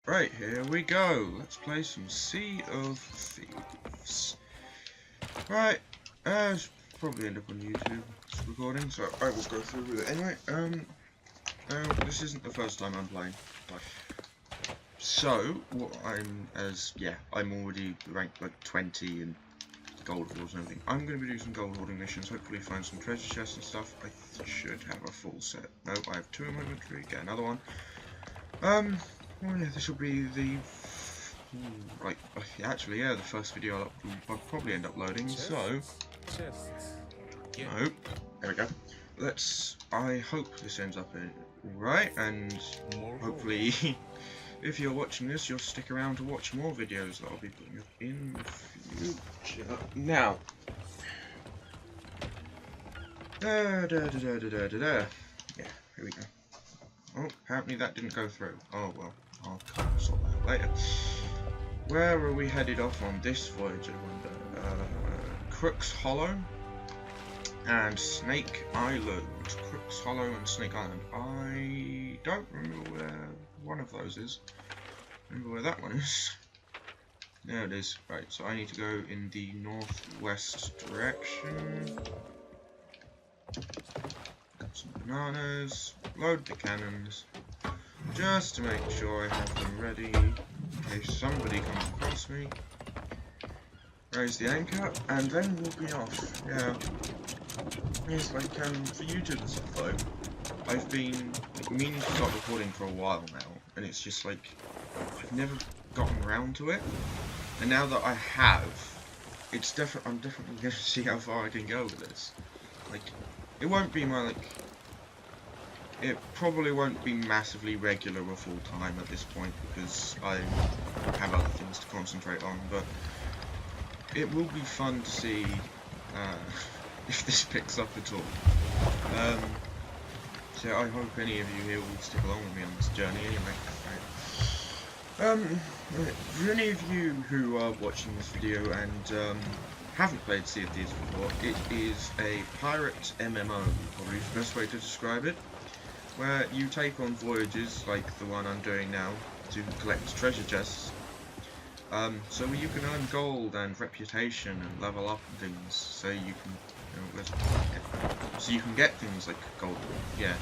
Right, here we go. Let's play some Sea of Thieves. Right, probably end up on YouTube this recording, so I will go through with it anyway. This isn't the first time I'm playing. So, what I'm already ranked like 20 in gold awards and everything. I'm going to be doing some gold hoarding missions, hopefully find some treasure chests and stuff. I should have a full set. Nope, I have 2 in my inventory, get another one. Well, yeah, this will be the the first video I'll probably end up loading. So, nope, there we go. I hope this ends up right, and hopefully, if you're watching this, you'll stick around to watch more videos that I'll be putting up in the future. Now, yeah, here we go. Oh, apparently that didn't go through. Oh well, I'll sort that out later. Where are we headed off on this voyage, I wonder? Crook's Hollow and Snake Island. Crook's Hollow and Snake Island. I don't remember where one of those is. Remember where that one is? There it is. Right, so I need to go in the northwest direction. Some bananas, load the cannons, just to make sure I have them ready in case somebody comes across me. Raise the anchor, and then we'll be off. Yeah. It's like, for YouTube and stuff though, I've been meaning to start recording for a while now, and it's just like, I've never gotten around to it, and now that I have, I'm definitely going to see how far I can go with this. Like, it won't be my, it probably won't be massively regular or full time at this point because I have other things to concentrate on, but it will be fun to see if this picks up at all. So I hope any of you here will stick along with me on this journey anyway. Right. For any of you who are watching this video and haven't played Sea of Thieves before, it is a pirate MMO, probably the best way to describe it, where you take on voyages like the one I'm doing now to collect treasure chests. So you can earn gold and reputation and level up and things, so you can get things like gold. Yeah,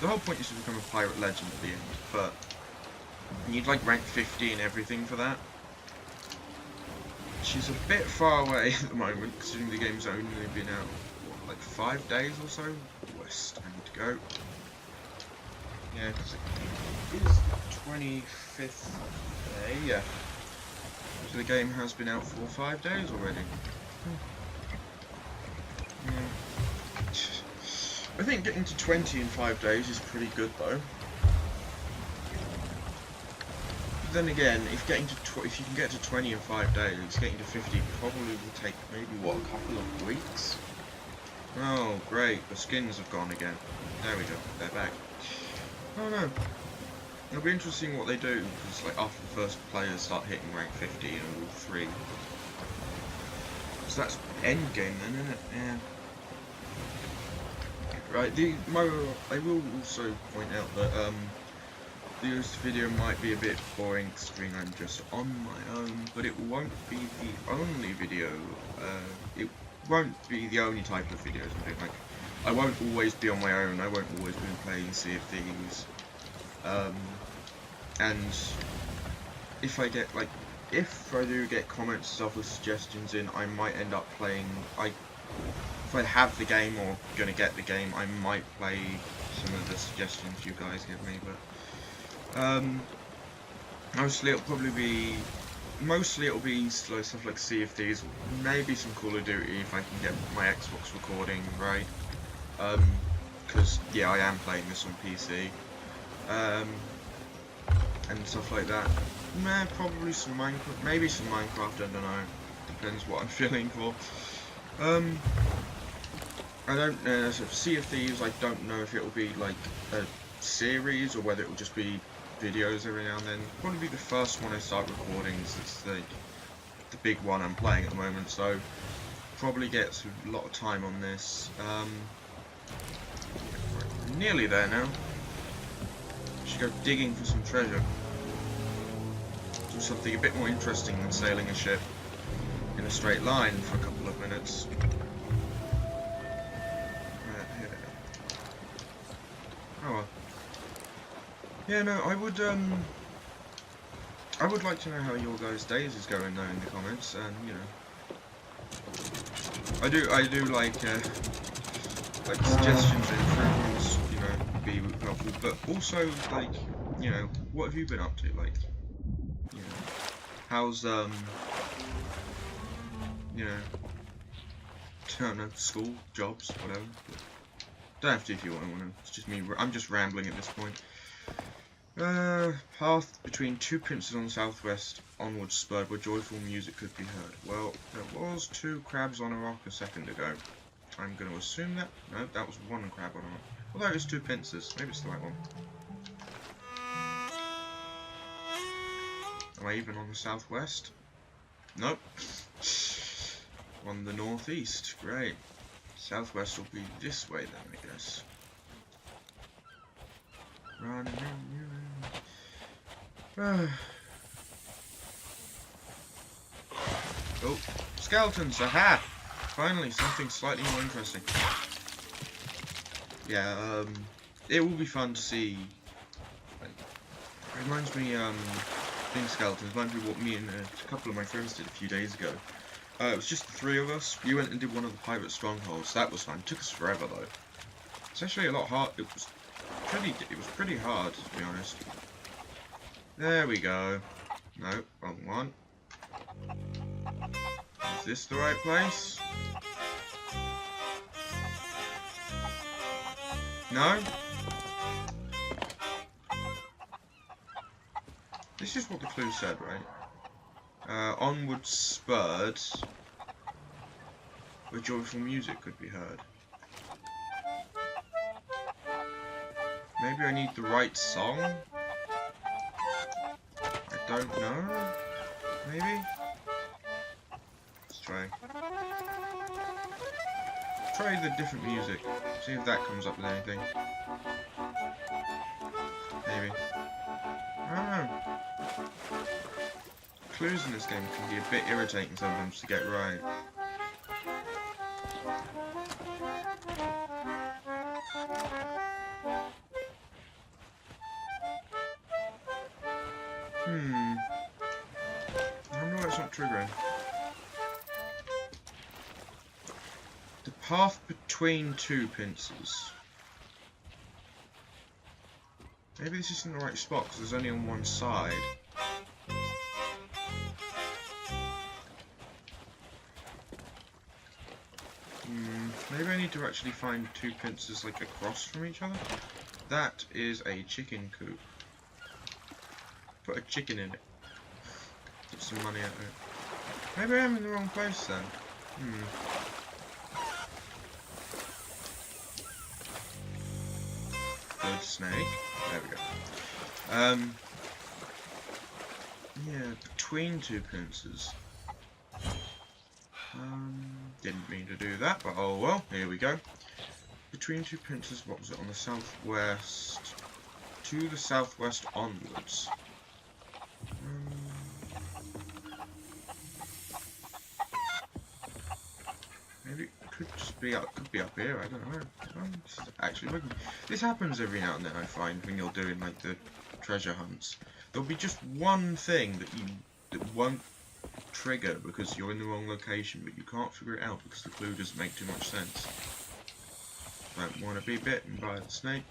the whole point is to become a pirate legend at the end, but you need like rank 50 and everything for that. She's a bit far away at the moment, considering the game's only been out, what, like 5 days or so? West, I need to go. Yeah, because it is the 25th day, yeah. So the game has been out for 5 days already. Yeah. I think getting to 20 in 5 days is pretty good though. Then again, if you can get to 20 in 5 days, getting to 50 probably will take maybe what, a couple of weeks? Oh great, the skins have gone again. There we go, they're back. Oh no. It'll be interesting what they do, because like after the first players start hitting rank 50 in all 3. So that's end game then, isn't it? Yeah. Right, I will also point out that this video might be a bit boring considering I'm just on my own, but it won't be the only video, it won't be the only type of videos I'm doing. Like, I won't always be on my own, I won't always be playing Sea of Thieves, and if I do get comments and stuff with suggestions in, I might end up playing, if I have the game or gonna get the game, I might play some of the suggestions you guys give me, but mostly it'll be slow stuff like Sea of Thieves, maybe some Call of Duty if I can get my Xbox recording right, because yeah, I am playing this on PC, and stuff like that. Probably some Minecraft, maybe some Minecraft, I don't know, depends what I'm feeling for. I don't know, so Sea of Thieves, I don't know if it'll be like a series or whether it will just be videos every now and then. Probably be the first one I start recording, so it's the big one I'm playing at the moment, so probably get a lot of time on this. Nearly there now. Should go digging for some treasure. something a bit more interesting than sailing a ship in a straight line for a couple of minutes. Oh well. Yeah, no, I would like to know how your guys' days is going though in the comments, and you know, I do like suggestions and improvements, you know, be helpful, but also like, you know, what have you been up to, like, you know, how's you know, I don't know, school, jobs, whatever. Don't have to if you want to. It's just me. I'm just rambling at this point. Path between two princes on the southwest, onwards spurred where joyful music could be heard. Well, there was two crabs on a rock a second ago. I'm going to assume that. No, that was one crab on a rock. Although it's two pincers. Maybe it's the right one. Am I even on the southwest? Nope. On the northeast. Great. Southwest will be this way then, I guess. Run. Oh, skeletons! Aha! Finally, something slightly more interesting. Yeah, it will be fun to see. Like, it reminds me, being skeletons reminds me what me and a couple of my friends did a few days ago. It was just the three of us. We went and did one of the pirate strongholds. That was fun. It took us forever though. It's actually a lot hard. It was pretty hard, to be honest. There we go. No, wrong one. Is this the right place? No? This is what the clue said, right? Onward spurred, where joyful music could be heard. Maybe I need the right song? I don't know? Maybe? Let's try. Try the different music. See if that comes up with anything. Maybe. I don't know. Clues in this game can be a bit irritating sometimes to get right. I wonder why it's not triggering. The path between two pincers. Maybe this isn't the right spot because there's only on one side. Maybe I need to actually find two pincers like across from each other. That is a chicken coop. Put a chicken in it. Get some money out of it. Maybe I am in the wrong place then. Good snake. There we go. Yeah, between two pincers. Didn't mean to do that, but oh well, here we go. Between two pincers, what was it, on the southwest? To the southwest onwards. Maybe it could just be up, could be up here, I don't know. Actually, this happens every now and then, I find, when you're doing like the treasure hunts. There'll be just one thing that won't trigger because you're in the wrong location, but you can't figure it out because the clue doesn't make too much sense. Don't want to be bitten by the snake.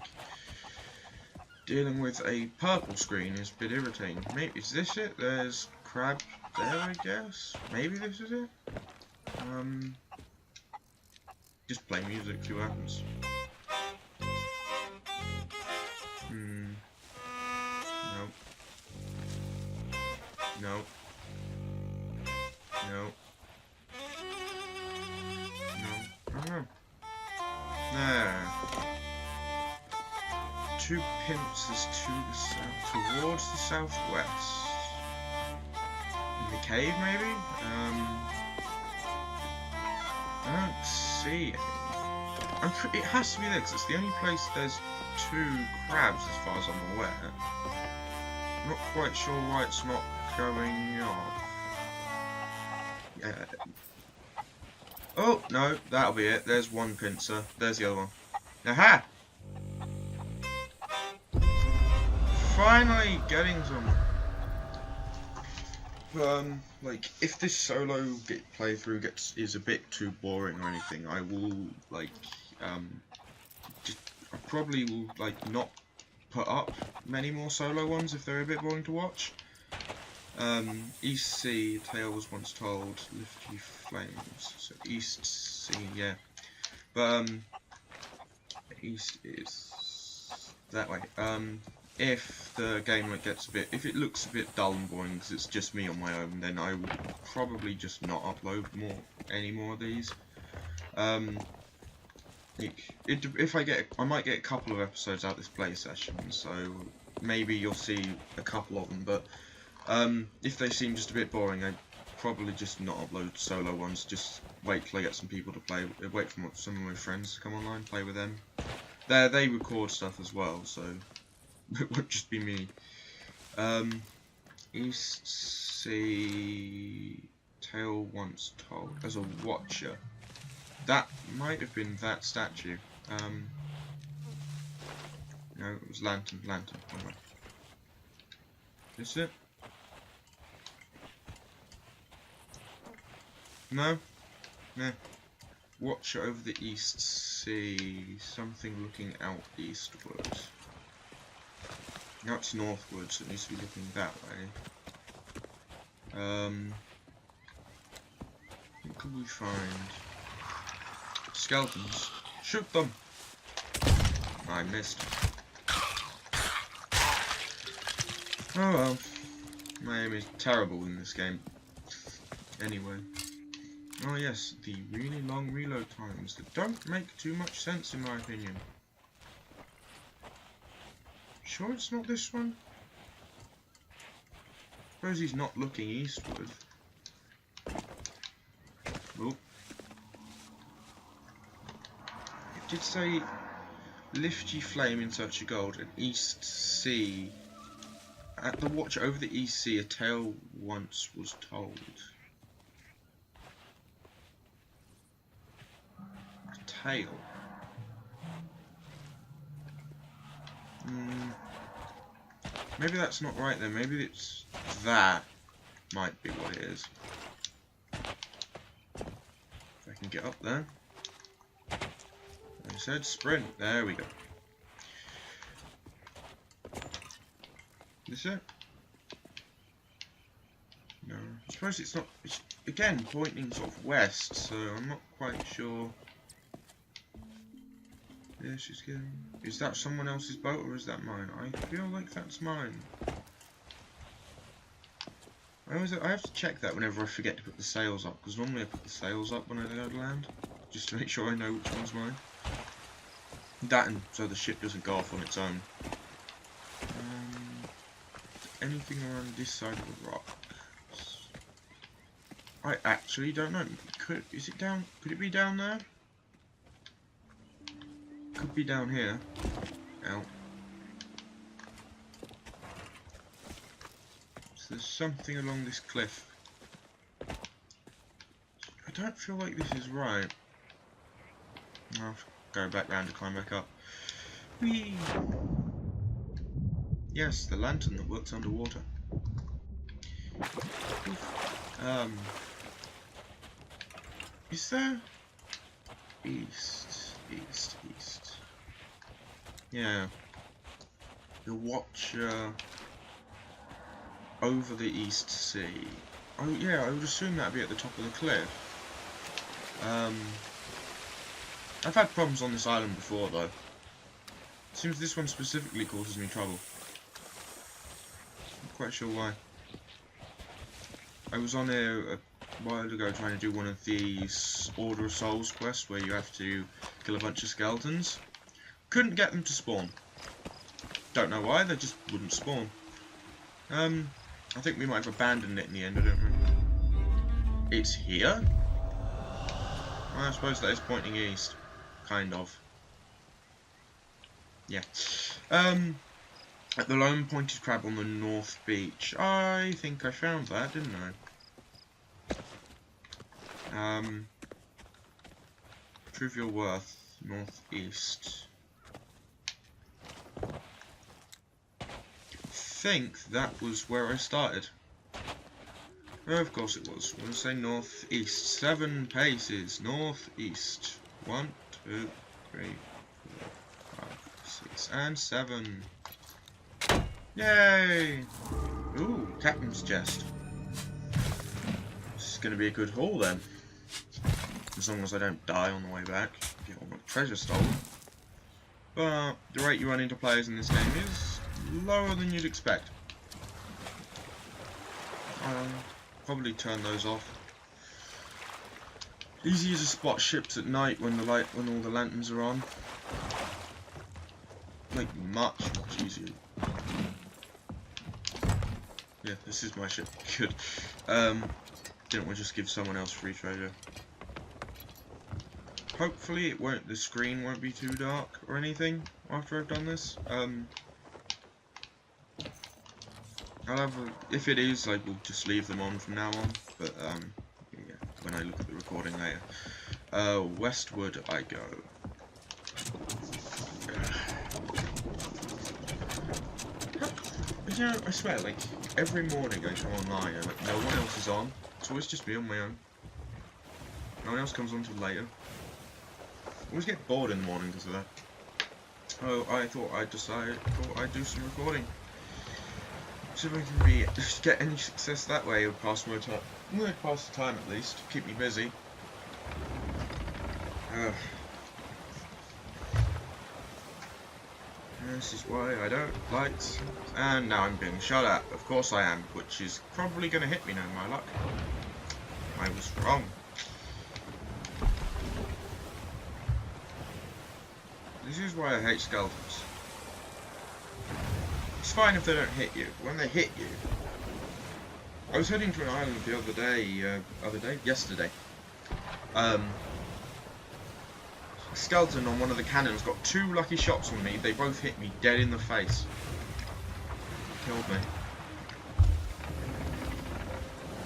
Dealing with a purple screen is a bit irritating. Maybe is this it? There's crab there, I guess. Maybe this is it. Just play music, see what happens. Nope. Nope. No. No. I don't know. There. Two pincers to the south, towards the southwest. In the cave, maybe? I don't see it. It has to be there, because it's the only place there's two crabs, as far as I'm aware. Not quite sure why it's not going off. Yeah. Oh, no, that'll be it. There's one pincer. There's the other one. Aha! Finally getting someone. Like, if this solo playthrough is a bit too boring or anything, I will, like, I probably will, like, not put up many more solo ones if they're a bit boring to watch. East Sea, a tale was once told, lift ye flames. So East Sea, yeah. But, East is that way. If the game if it looks a bit dull and boring because it's just me on my own, then I will probably just not upload any more of these. If I might get a couple of episodes out this play session, so maybe you'll see a couple of them. But if they seem just a bit boring, I'd probably just not upload solo ones. Just wait till I get some people to play. Wait for some of my friends to come online, play with them. They record stuff as well, so it won't just be me. East Sea tale once told as a watcher. That might have been that statue. No, it was lantern. Alright. Is it? No? No. Watcher over the East Sea. Something looking out eastwards. Now it's northwards, so it needs to be looking that way. What can we find? Skeletons. Shoot them! I missed. Oh well. My aim is terrible in this game. Anyway. Oh yes, the really long reload times that don't make too much sense in my opinion. Sure it's not this one? Suppose he's not looking eastward. Oh. It did say lift ye flame in search of gold and East Sea. At the watch over the East Sea a tale once was told. A tale? Maybe that's not right then, maybe it's that might be what it is. If I can get up there. I said sprint, there we go. Is it? No, I suppose it's not, it's again pointing sort of west, so I'm not quite sure. Yeah, she's getting... Is that someone else's boat or is that mine? I feel like that's mine. I have to check that whenever I forget to put the sails up, because normally I put the sails up when I go to land, just to make sure I know which one's mine. That and so the ship doesn't go off on its own. Anything around this side of the rocks? I actually don't know. Could it be down there? Could be down here. Ow. So there's something along this cliff. I don't feel like this is right. I'll go back round to climb back up. Whee! Yes, the lantern that works underwater. Is there... East. Yeah. The Watcher over the East Sea. Oh yeah, I would assume that'd be at the top of the cliff. I've had problems on this island before though. Seems this one specifically causes me trouble. Not quite sure why. I was on a while ago trying to do one of these Order of Souls quests where you have to kill a bunch of skeletons. Couldn't get them to spawn. Don't know why, they just wouldn't spawn. I think we might have abandoned it in the end, I don't remember. It's here? Well, I suppose that is pointing east. Kind of. Yeah. I At the lone pointed crab on the north beach. I think I found that, didn't I? Prove your worth. Northeast. I think that was where I started. Oh, of course it was. We'll say northeast. 7 paces. Northeast. 1, 2, 3, 4, 5, 6, and 7. Yay! Ooh, captain's chest. This is going to be a good haul then. As long as I don't die on the way back. Get all my treasure stolen. But the rate you run into players in this game is lower than you'd expect. Probably turn those off. Easier to spot ships at night when all the lanterns are on. Like much easier. Yeah, this is my ship. Good. Didn't we just give someone else free treasure? Hopefully the screen won't be too dark or anything after I've done this. If it is, I will just leave them on from now on. But yeah, when I look at the recording later. Westward I go. You know, I swear, like every morning I come online and like no one else is on. It's always just me on my own. No one else comes on till later. I always get bored in the morning because of that. Oh, I thought I'd do some recording. See if I can get any success that way or pass my time. I'm gonna pass the time at least, keep me busy. This is why I don't like. And now I'm being shot at. Of course I am, which is probably gonna hit me now. My luck. I was wrong. This is why I hate skeletons. It's fine if they don't hit you. When they hit you, I was heading to an island the yesterday. Skeleton on one of the cannons got 2 lucky shots on me. They both hit me dead in the face. Killed me.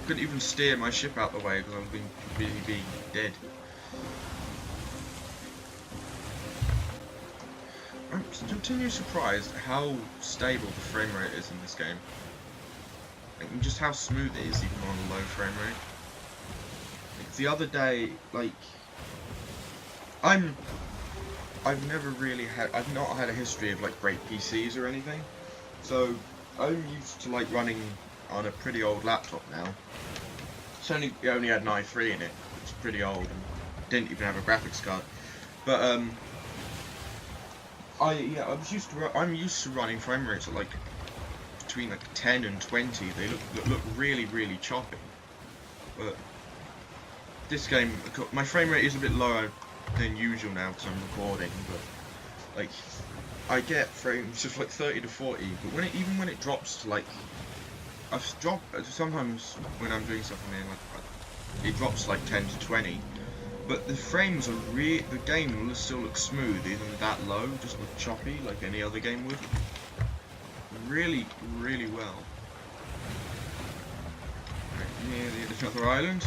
Couldn't even steer my ship out the way because I was being dead. I'm continually surprised how stable the frame rate is in this game. Like, just how smooth it is even on a low frame rate. Like, the other day, like, I've not had a history of like great PCs or anything, so I'm used to like running on a pretty old laptop now. It only had an i3 in it, which is pretty old, and didn't even have a graphics card. But I'm used to running frame rates at like between like 10 and 20. They look really choppy. But this game, my frame rate is a bit lower than usual now because I'm recording, but like I get frames just like 30 to 40, but even when it drops to like, I've dropped sometimes when I'm doing stuff in there, like it drops like 10 to 20, but the frames are the game will still look smooth even that low, just look choppy like any other game would. Really well. Right, near another island.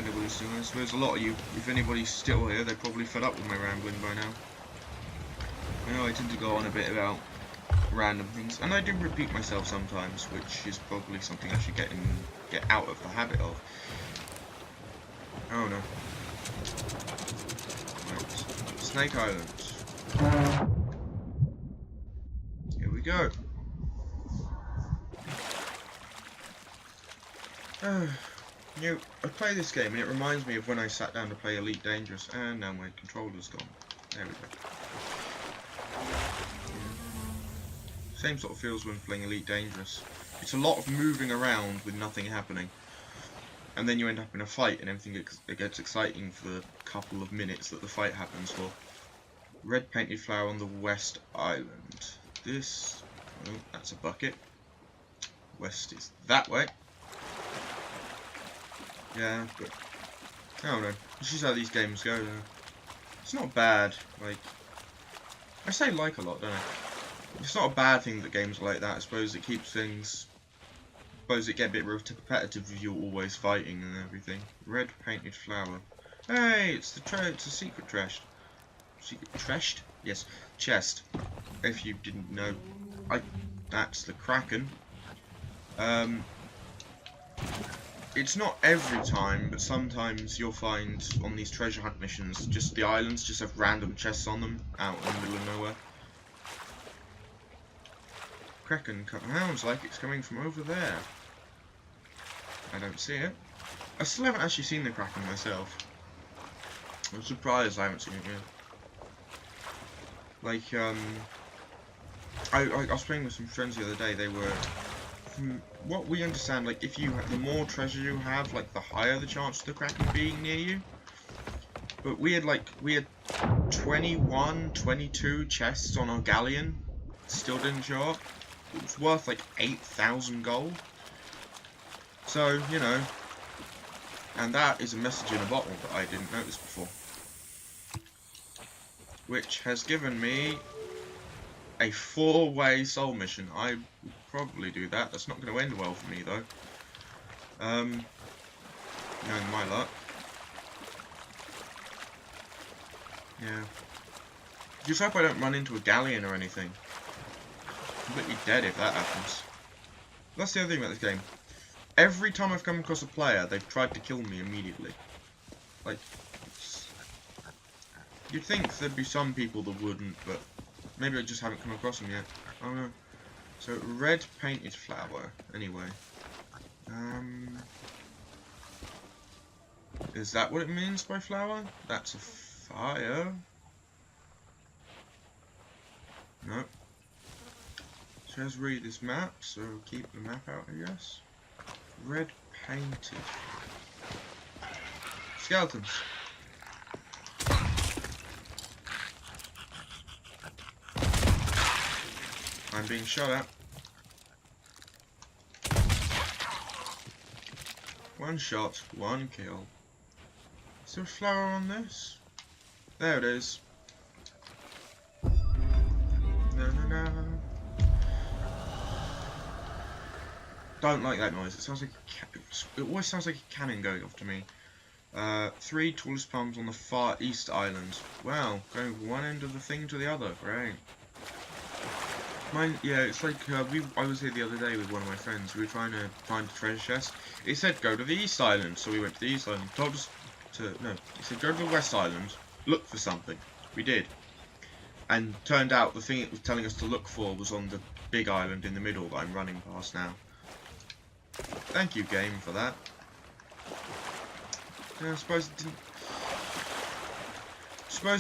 Anybody's still there. I suppose a lot of you, if anybody's still here, they're probably fed up with my rambling by now. I know I tend to go on a bit about random things, and I do repeat myself sometimes, which is probably something I should get out of the habit of. Oh no. Right. Snake Island. Here we go. You know, I play this game and it reminds me of when I sat down to play Elite Dangerous, and now my controller's gone. There we go. Same sort of feels when playing Elite Dangerous. It's a lot of moving around with nothing happening. And then you end up in a fight and everything gets exciting for the couple of minutes that the fight happens for. Red painted flower on the West Island. This... oh, that's a bucket. West is that way. Yeah, but I don't know. It's just how these games go. It's not bad. Like, I say like a lot, don't I? It's not a bad thing that games are like that. I suppose it keeps things. I suppose it get a bit repetitive if you're always fighting and everything. Red painted flower. Hey, it's a secret chest. Secret chest? Yes, chest. If you didn't know, that's the Kraken. It's not every time, but sometimes you'll find on these treasure hunt missions, just the islands just have random chests on them out in the middle of nowhere. Kraken sounds like it's coming from over there. I don't see it. I still haven't actually seen the Kraken myself. I'm surprised I haven't seen it yet. Like, I was playing with some friends the other day. They were, from what we understand, like if you the more treasure you have, like the higher the chance of the Kraken being near you. But we had 21, 22 chests on our galleon. Still didn't show up. It was worth like 8,000 gold. So, you know, and that is a message in a bottle that I didn't notice before. Which has given me a 4-way soul mission. I would probably do that. That's not going to end well for me though. Knowing my luck. Yeah. Just hope I don't run into a galleon or anything. Completely dead if that happens. That's the other thing about this game. Every time I've come across a player, they've tried to kill me immediately. Like, you'd think there'd be some people that wouldn't, but maybe I just haven't come across them yet. I don't know. So, red painted flower. Anyway. Is that what it means by flower? That's a fire. No. Let's read this map, so keep the map out, I guess. Red painted. Skeletons. I'm being shot at. One shot, one kill. Is there a flower on this? There it is. No, no, no. Don't like that noise. It sounds like it always sounds like a cannon going off to me. 3 tallest palms on the far east island. Wow, going from one end of the thing to the other. Great. Mine, yeah, it's like I was here the other day with one of my friends. We were trying to find a treasure chest. It said go to the east island, so we went to the east island. Told us to no. It said go to the west island, look for something. We did, and turned out the thing it was telling us to look for was on the big island in the middle that I'm running past now. Thank you, game, for that. Yeah, I suppose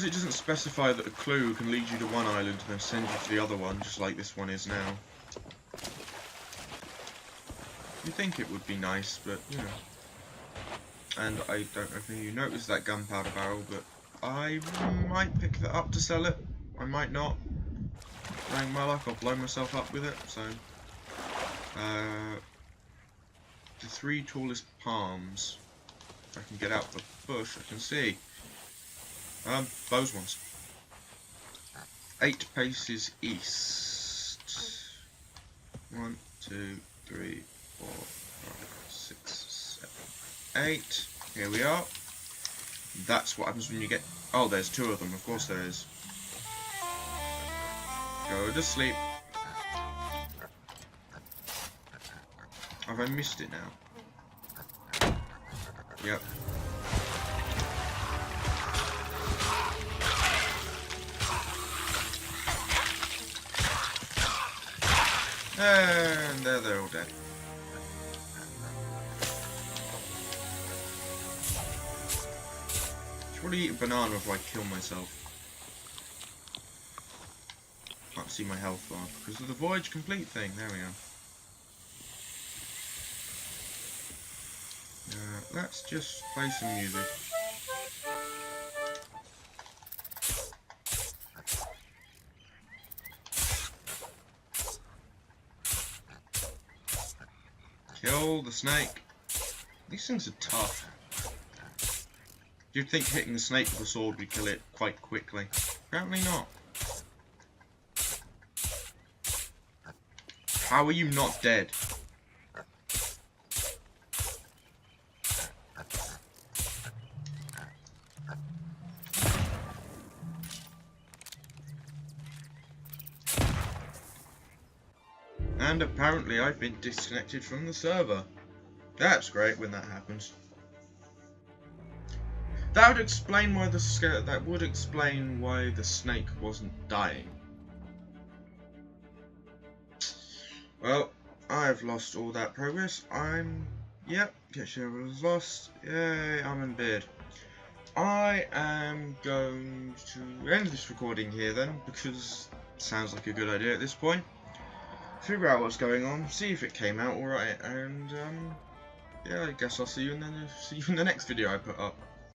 it doesn't specify that a clue can lead you to one island and then send you to the other one, just like this one is now. You'd think it would be nice, but, you know. And I don't know if you noticed that gunpowder barrel, but I might pick that up to sell it. I might not. Knowing my luck, I'll blow myself up with it, so... the 3 tallest palms. If I can get out the bush, I can see. Those ones. 8 paces east. 1, 2, 3, 4, 5, 6, 7, 8. Here we are. That's what happens when you get... Oh, there's 2 of them. Of course there is. Go to sleep. Have I missed it now? Yep. And they're all dead. Should probably eat a banana before I kill myself. Can't see my health bar because of the voyage complete thing. There we are. Let's just play some music. Kill the snake. These things are tough. You'd think hitting the snake with a sword would kill it quite quickly. Apparently not. How are you not dead? And apparently I've been disconnected from the server. That's great when that happens. That would explain why the snake wasn't dying. Well, I've lost all that progress. Yep, get share was lost. Yay, I'm in bed. I am going to end this recording here then, because it sounds like a good idea at this point. Figure out what's going on, see if it came out alright, and yeah, I guess I'll see you in the next video I put up.